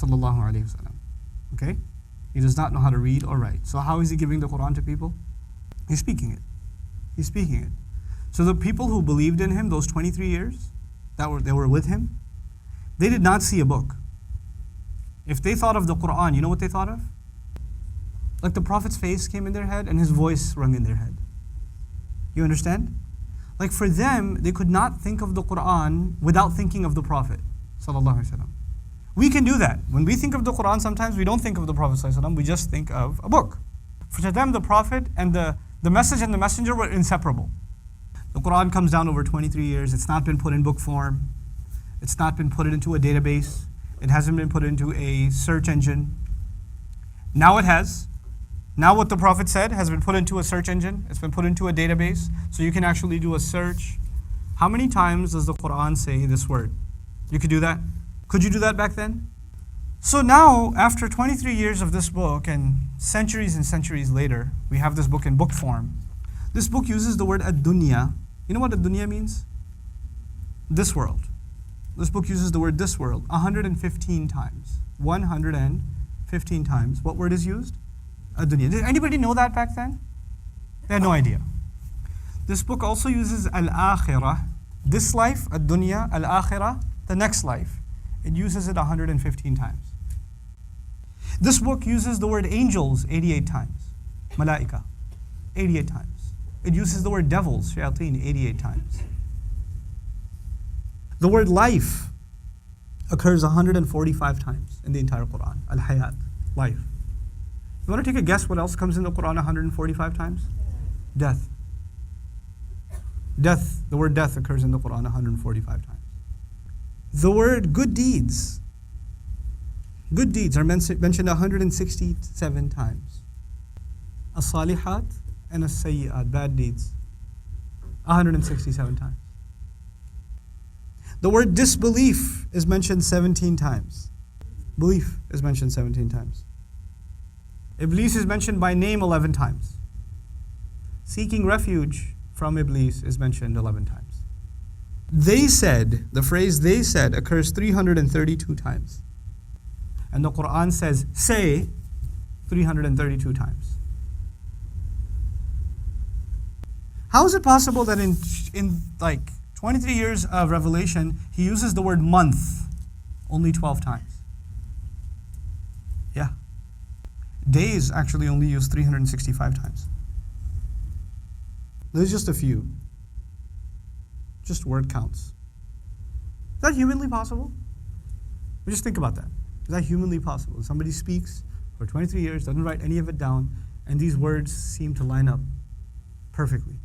sallallahu alaihi wasallam. Okay? He does not know how to read or write. So how is he giving the Quran to people? He's speaking it. He's speaking it. So the people who believed in him those 23 years, they were with him, they did not see a book. If they thought of the Quran, you know what they thought of? Like the Prophet's face came in their head and his voice rung in their head. You understand? Like for them, they could not think of the Quran without thinking of the Prophet sallallahu alaihi wasallam. We can do that. When we think of the Quran, sometimes we don't think of the Prophet sallallahu alaihi wasallam, we just think of a book. For them, the Prophet and the message and the messenger were inseparable. The Quran comes down over 23 years. It's not been put in book form. It's not been put into a database. It hasn't been put into a search engine. Now it has. Now what the Prophet said has been put into a search engine. It's been put into a database. So you can actually do a search. How many times does the Quran say this word? You could do that? Could you do that back then? So now, after 23 years of this book and centuries later, we have this book in book form. This book uses the word ad-dunya. You know what ad-dunya means? This world. This book uses the word this world 115 times. 115 times. What word is used? Ad-dunya. Did anybody know that back then? They had no idea. This book also uses al-akhirah. This life, ad-dunya, al-akhirah, the next life. It uses it 115 times. This book uses the word angels 88 times. Malaika, 88 times. It uses the word devils, shayateen, 88 times. The word life occurs 145 times in the entire Quran. Al-hayat, life. You want to take a guess what else comes in the Quran 145 times? Death. Death, the word death occurs in the Quran 145 times. The word good deeds. Good deeds are mentioned 167 times. As-salihat and as-sayyi'at, bad deeds, 167 times. The word disbelief is mentioned 17 times. Belief is mentioned 17 times. Iblis is mentioned by name 11 times. Seeking refuge from Iblis is mentioned 11 times. They said, the phrase they said occurs 332 times. And the Quran says, say 332 times. How is it possible that in like 23 years of revelation, he uses the word month only 12 times? Yeah. Days actually only used 365 times. There's just a few. Just word counts. Is that humanly possible? But just think about that. Is that humanly possible? Somebody speaks for 23 years, doesn't write any of it down, and these words seem to line up perfectly.